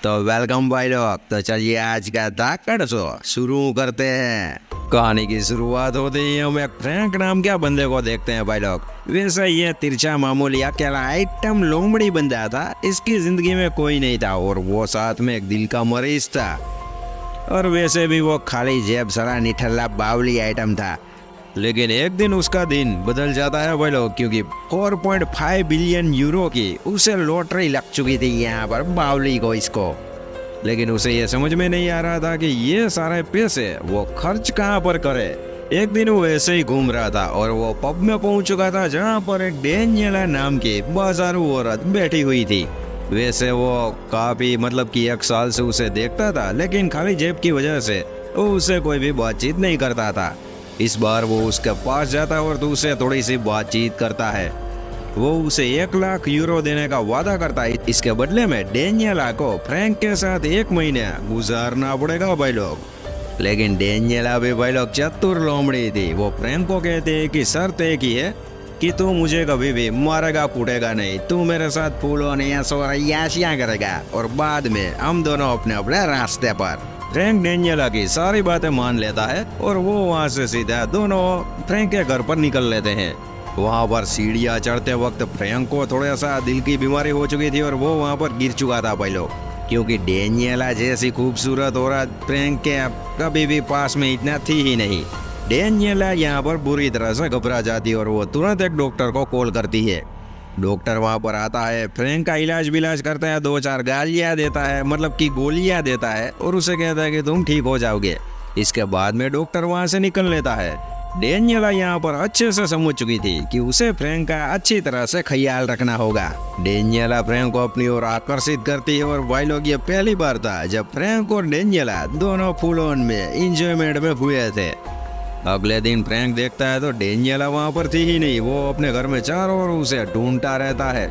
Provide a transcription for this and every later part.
तो वेलकम भाई लोग। तो चलिए आज का धाकड़ शो शुरू करते हैं। कहानी की शुरुआत होते ही हम एक फ्रैंक नाम के बंदे को देखते हैं भाई लोग। वैसे ये तिरछा मामूली अकेला आइटम लोमड़ी बंदा था। इसकी जिंदगी में कोई नहीं था और वो साथ में एक दिल का मरीज था। और वैसे भी वो खाली जेब सड़ा निठल्ला बावली आइटम था। लेकिन एक दिन उसका दिन बदल जाता है भाई लोग, क्योंकि 4.5 बिलियन यूरो की उसे लॉटरी लग चुकी थी यहाँ पर बावली को इसको। लेकिन उसे ये समझ में नहीं आ रहा था कि ये सारे पैसे वो खर्च कहाँ पर करे। एक दिन वो ऐसे ही घूम रहा था और वो पब में पहुंच चुका था जहाँ पर एक डेनियला नाम की बाजारू औरत बैठी हुई थी। वैसे वो काफी कि 1 साल से उसे देखता था, लेकिन खाली जेब की वजह से वो उससे कोई भी बातचीत नहीं करता था। इस बार वो उसके पास जाता है और उससे थोड़ी सी बातचीत करता है। वो उसे 1 लाख यूरो देने का वादा करता है। इसके बदले में डेनियला को फ्रैंक के साथ 1 महीने गुजारना पड़ेगा भाई लोग। लेकिन डेनियला भी भाई लोग चतुर लोमड़ी थी। वो फ्रैंक को कहते हैं कि शर्त एक ही है कि तू मुझे कभी भी मारेगा कूटेगा नहीं। तू मेरे साथ फूलों याशियां करेगा और बाद में हम दोनों अपने अपने रास्ते पर। फ्रैंक डेनियला की सारी बातें मान लेता है और वो वहाँ से सीधा दोनों फ्रैंक के घर पर निकल लेते हैं। वहाँ पर सीढ़ियाँ चढ़ते वक्त फ्रैंक को थोड़ा सा दिल की बीमारी हो चुकी थी और वो वहाँ पर गिर चुका था भाई लोग, क्योंकि डेनियला जैसी खूबसूरत औरत फ्रैंक के कभी भी पास में इतना थी ही नहीं। डेनियला यहाँ पर बुरी तरह से घबरा जाती है और वो तुरंत एक डॉक्टर को कॉल करती है। डॉक्टर वहाँ पर आता है, फ्रैंक का इलाज बिलाज करता है, 2-4 गालियाँ देता है, गोलियाँ देता है और उसे कहता है कि तुम ठीक हो जाओगे। इसके बाद में डॉक्टर वहाँ से निकल लेता है। डेनियला यहाँ पर अच्छे से समझ चुकी थी कि उसे फ्रैंक का अच्छी तरह से ख्याल रखना होगा। डेनियला फ्रैंक को अपनी ओर आकर्षित करती है और भाई लोग ये पहली बार था जब फ्रैंक और डेनियला दोनों फुल ऑन में इंजॉयमेंट में हुए थे। अगले दिन फ्रैंक देखता है तो डेनियला वहाँ पर थी ही नहीं। वो अपने घर में चारों ओर उसे ढूंढता रहता है।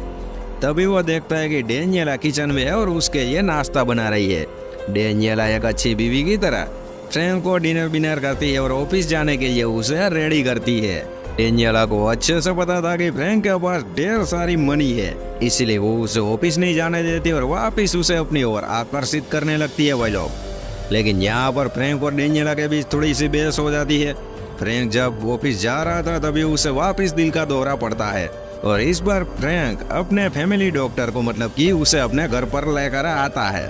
तभी वो देखता है कि डेनियला किचन में है और उसके लिए नाश्ता बना रही है। डेनियला एक अच्छी बीवी की तरह फ्रैंक को डिनर करती है और ऑफिस जाने के लिए उसे रेडी करती है। डेनियला को अच्छे से पता था कि फ्रैंक के पास ढेर सारी मनी है, इसलिए वो उसे ऑफिस नहीं जाने देती और वापिस उसे अपनी ओर आकर्षित करने लगती है वही लोग। लेकिन यहाँ पर फ्रैंक और डेनियला के बीच थोड़ी सी बहस हो जाती है। फ्रैंक जब ऑफिस जा रहा था तभी उसे वापस दिल का दौरा पड़ता है और इस बार फ्रैंक अपने फैमिली डॉक्टर को कि उसे अपने घर पर लेकर आता है।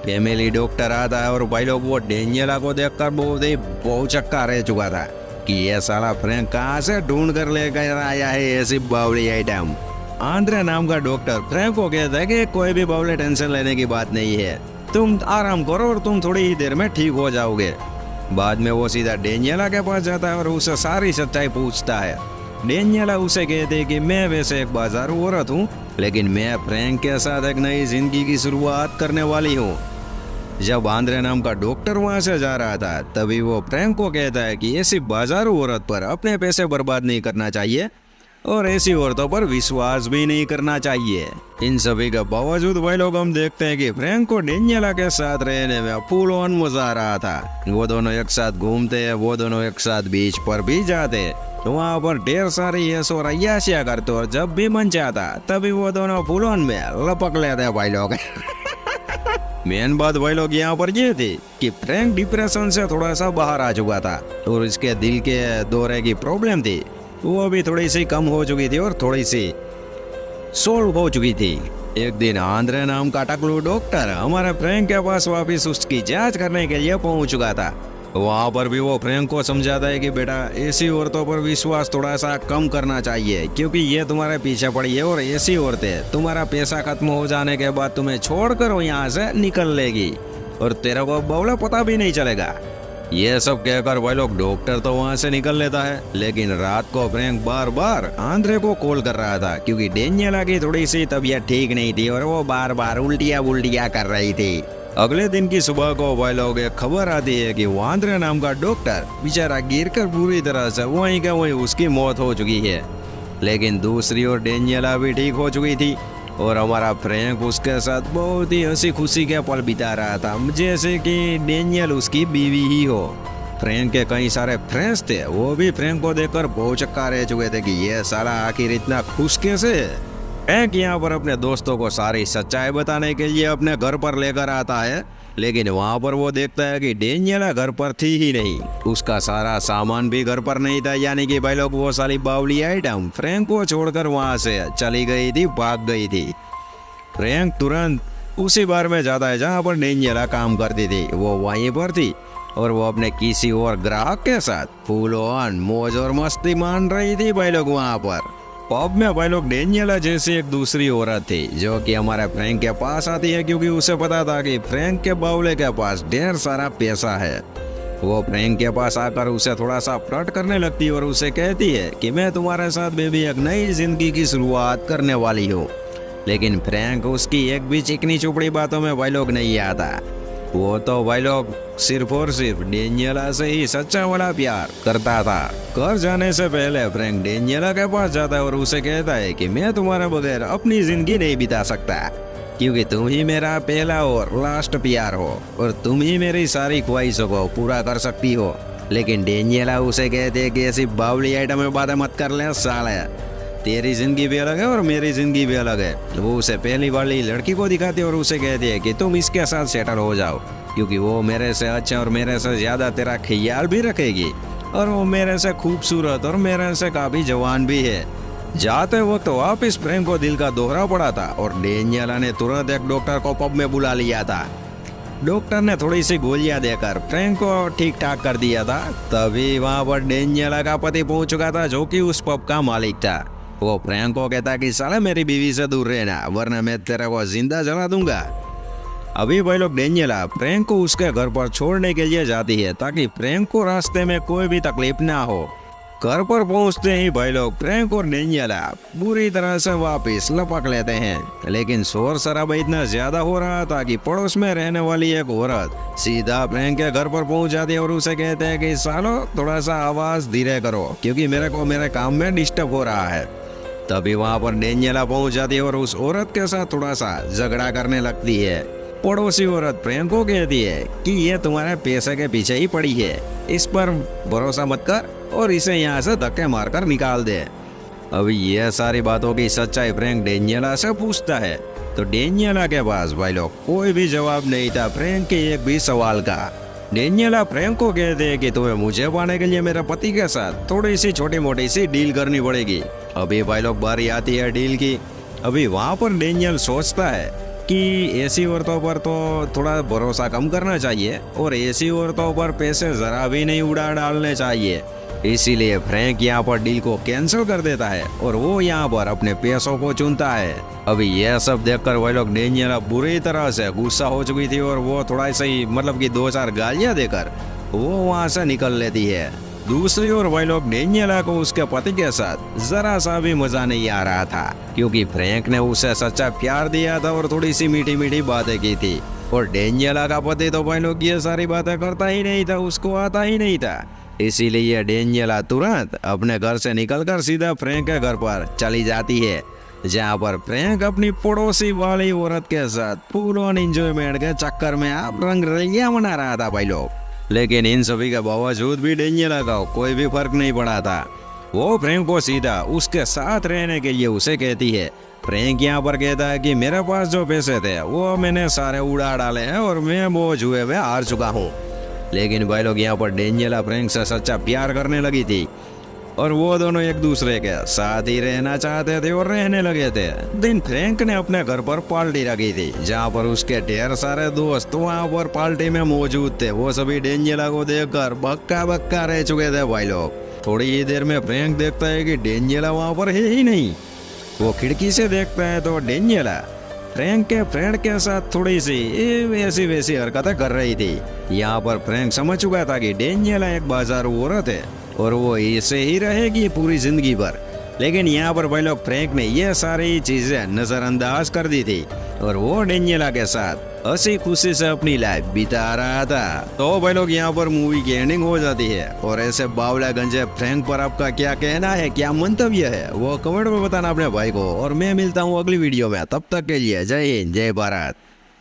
फैमिली डॉक्टर आता है और भाई लोग वो डेनियला को देखकर बहुत ही बहुचक्का रह चुका था कि ये साला फ्रैंक कहाँ से ढूंढ कर लेकर आया है ऐसी बावली आइटम। आंद्रे नाम का डॉक्टर फ्रैंक को कहता है कि कोई भी बावली टेंशन लेने की बात नहीं है, तुम आराम करो और तुम थोड़ी ही देर में ठीक हो जाओगे। बाद में वो सीधा डेनियला के पास जाता है और उसे सारी सच्चाई पूछता है। डेनियला उसे कहते हैं कि मैं वैसे एक बाजारू औरत हूँ, लेकिन मैं फ्रैंक के साथ एक नई जिंदगी की शुरुआत करने वाली हूँ। जब आंद्रे नाम का डॉक्टर वहाँ से जा रहा था तभी वो फ्रैंक को कहता है कि ऐसी बाजारू औरत पर अपने पैसे बर्बाद नहीं करना चाहिए और ऐसी औरतों पर विश्वास भी नहीं करना चाहिए। इन सभी के बावजूद भाई लोग हम देखते हैं कि फ्रैंक को डेनियला के साथ रहने में फुल ऑन मजा आ रहा था। वो दोनों एक साथ घूमते हैं, वो दोनों एक साथ बीच पर भी जाते, तो वहाँ पर ढेर सारी ऐश और अय्याशियां करते और जब भी मन चाहता तभी वो दोनों फुल ऑन में लपक लेते हैं भाई लोग। मेन बात भाई लोग यहाँ पर ये थी कि फ्रैंक डिप्रेशन से थोड़ा सा बाहर आ चुका था और इसके दिल के दौरे की प्रॉब्लम थी वो भी थोड़ी सी कम हो चुकी थी और थोड़ी सी सोल्व हो चुकी थी। एक दिन आंद्रे नाम का टकलू डॉक्टर हमारे फ्रैंक के पास वापस उसकी जांच करने के लिए पहुंच चुका था। वहां पर भी वो फ्रैंक को समझाता है कि बेटा ऐसी औरतों पर विश्वास थोड़ा सा कम करना चाहिए, क्योंकि ये तुम्हारे पीछे पड़ी है और ऐसी औरतें तुम्हारा पैसा खत्म हो जाने के बाद तुम्हें छोड़कर यहाँ से निकल लेगी और तेरे को बावला पता भी नहीं चलेगा। ये सब कहकर भाई लोग डॉक्टर तो वहाँ से निकल लेता है। लेकिन रात को फ्रैंक बार बार आंद्रे को कॉल कर रहा था, क्योंकि डेनियला की थोड़ी सी तबीयत ठीक नहीं थी और वो बार बार उल्टियाँ कर रही थी। अगले दिन की सुबह को भाई लोग एक खबर आती है कि वो आंद्रे नाम का डॉक्टर बेचारा गिरकर पूरी तरह से वहीं का वहीं उसकी मौत हो चुकी है। लेकिन दूसरी ओर डेनियला भी ठीक हो चुकी थी और हमारा फ्रैंक उसके साथ बहुत ही हंसी खुशी के पल बिता रहा था, जैसे कि डेनियल उसकी बीवी ही हो। फ्रैंक के कई सारे फ्रेंड्स थे, वो भी फ्रैंक को देखकर बहुचक्का रह चुके थे कि ये साला आखिर इतना खुश कैसे है। फ्रैंक यहाँ पर अपने दोस्तों को सारी सच्चाई बताने के लिए अपने घर पर लेकर आता है, लेकिन वहाँ पर वो देखता है कि डेनियला घर पर थी ही नहीं। उसका सारा सामान भी घर पर नहीं था, यानी कि भाई लोग वो सारी बावली आइटम फ्रैंक को छोड़कर वहाँ से चली गई थी, भाग गई थी। फ्रैंक तुरंत उसी बार में जाता है जहाँ पर डेनियला काम करती थी। वो वहीं पर थी और वो अपने किसी और ग्राहक के साथ फुल ऑन मौज और मस्ती मान रही थी भाई लोग। वहाँ पर पब में भाई लोग डेनियला जैसी एक दूसरी औरत थी जो कि हमारे फ्रैंक के पास आती है, क्योंकि उसे पता था कि फ्रैंक के बावले के पास ढेर सारा पैसा है। वो फ्रैंक के पास आकर उसे थोड़ा सा फ्लर्ट करने लगती है और उसे कहती है कि मैं तुम्हारे साथ बेबी एक नई जिंदगी की शुरुआत करने वाली हूँ। लेकिन फ्रैंक उसकी एक भी चिकनी चुपड़ी बातों में भाई लोग नहीं आता। वो तो भाई लोग सिर्फ और सिर्फ डेनियला से ही सच्चा वाला प्यार करता था। घर जाने से पहले फ्रैंक डेनियला के पास जाता है और उसे कहता है कि मैं तुम्हारे बगैर अपनी जिंदगी नहीं बिता सकता, क्योंकि तुम ही मेरा पहला और लास्ट प्यार हो और तुम ही मेरी सारी ख्वाहिशों को पूरा कर सकती हो। लेकिन डेनियला उसे कहते है कि ऐसी बावली आइटम में बातें मत कर ले साले, तेरी जिंदगी भी अलग है और मेरी जिंदगी भी अलग है। वो उसे पहली वाली लड़की को दिखाती है और उसे कहती है कि तुम इसके साथ सेटल हो जाओ, क्योंकि वो मेरे से अच्छा और मेरे से ज्यादा तेरा ख्याल भी रखेगी और वो मेरे से खूबसूरत और मेरे से काफी जवान भी है। जाते वक्त वापिस फ्रैंक को दिल का दोहरा पड़ा था और डेनियला ने तुरंत एक डॉक्टर को पब में बुला लिया था। डॉक्टर ने थोड़ी सी गोलियां देकर फ्रैंक को ठीक ठाक कर दिया था। तभी वहाँ पर डेनियला का पति पहुंच चुका था, जो कि उस पब का मालिक था। वो फ्रैंक को कहता कि साला मेरी बीवी से दूर रहना, वरना मैं तेरे को जिंदा जला दूंगा। अभी भाई लोग डेनियला फ्रैंक को उसके घर पर छोड़ने के लिए जाती है ताकि फ्रैंक को रास्ते में कोई भी तकलीफ ना हो। घर पर पहुंचते ही भाई लोग फ्रैंक और डेनियला पूरी तरह से वापस लपक लेते हैं, लेकिन शोर शराबा इतना ज्यादा हो रहा था कि पड़ोस में रहने वाली एक औरत सीधा फ्रैंक के घर पर पहुंच जाती है और उसे कहते हैं कि सालो थोड़ा सा आवाज धीरे करो, क्योंकि मेरे को मेरे काम में डिस्टर्ब हो रहा है। तभी वहाँ पर डेनियला पहुंच जाती है और उस औरत के साथ थोड़ा सा झगड़ा करने लगती है। पड़ोसी औरत फ्रैंक को कहती है कि ये तुम्हारे पैसे के पीछे ही पड़ी है, इस पर भरोसा मत कर और इसे यहाँ से धक्के मारकर निकाल दे। अभी ये सारी बातों की सच्चाई फ्रैंक डेनियला से पूछता है, तो डेनियला के पास भाई लोग कोई भी जवाब नहीं था फ्रैंक के एक भी सवाल का। डेनियला फ्रैंक को कहते हैं कि तुम्हें मुझे पाने के लिए मेरे पति के साथ थोड़ी सी छोटी मोटी सी डील करनी पड़ेगी। अभी भाई लोग बारी आती है डील की। अभी वहाँ पर डेनियल सोचता है कि ऐसी औरतों पर तो थोड़ा भरोसा कम करना चाहिए और ऐसी औरतों पर पैसे जरा भी नहीं उड़ा डालने चाहिए। इसीलिए फ्रैंक यहाँ पर डील को कैंसिल कर देता है और वो यहाँ पर अपने पैसों को चुनता है। अभी यह सब देखकर वह लोग डेनियला बुरी तरह से गुस्सा हो चुकी थी और वो थोड़ा सा ही मतलब कि 2-4 गालियां देकर वो वहाँ से निकल लेती है। दूसरी ओर वह लोग डेनियला को उसके पति के साथ जरा सा भी मजा नहीं आ रहा था, क्योंकि फ्रैंक ने उसे सच्चा प्यार दिया था और थोड़ी सी मीठी मीठी बातें की थी। और डेनियला का पति तो भाई लोग ये सारी बातें करता ही नहीं था, उसको आता ही नहीं था। इसीलिए डेनियला तुरंत अपने घर से निकलकर सीधा फ्रैंक के घर पर चली जाती है, जहाँ पर फ्रैंक अपनी पड़ोसी वाली औरत के साथ फुल ऑन एंजॉयमेंट के चक्कर में आप रंग रलियां मना रहा था भाई लोग। लेकिन इन सभी के बावजूद भी डेनियला का कोई भी फर्क नहीं पड़ा था। वो फ्रैंक को सीधा उसके साथ रहने के लिए उसे कहती है। फ्रैंक यहाँ पर कहता है कि मेरे पास जो पैसे थे वो मैंने सारे उड़ा डाले हैं और मैं वो जुए में हार चुका हूँ। लेकिन भाई लोग यहाँ पर डेनियला फ्रैंक से सच्चा प्यार करने लगी थी और वो दोनों एक दूसरे के साथ ही रहना चाहते थे और रहने लगे थे। दिन फ्रैंक ने अपने घर पर पार्टी रखी थी, जहाँ पर उसके ढेर सारे दोस्त वहाँ पर पार्टी में मौजूद थे। वो सभी डेनियला को देखकर बक्का बक्का रह चुके थे भाई लोग। थोड़ी ही देर में फ्रैंक देखता है कि डेनियला वहाँ पर है ही नहीं। वो खिड़की से देखता है तो डेनियला फ्रैंक के फ्रेंड के साथ थोड़ी सी ऐसी वैसी हरकतें कर रही थी। यहाँ पर फ्रैंक समझ चुका था कि डेनियला एक बाजारू औरत है और वो ऐसे ही रहेगी पूरी जिंदगी भर। लेकिन यहाँ पर भाई लोग फ्रैंक ने ये सारी चीजें नजरअंदाज कर दी थी और वो डेनियला के साथ हंसी खुशी से अपनी लाइफ बिता रहा था। तो भाई लोग यहाँ पर मूवी की एंडिंग हो जाती है और ऐसे बावला गंजे फ्रैंक पर आपका क्या कहना है, क्या मंतव्य है, वो कमेंट में बताना अपने भाई को। और मैं मिलता हूँ अगली वीडियो में, तब तक के लिए जय हिंद जय भारत।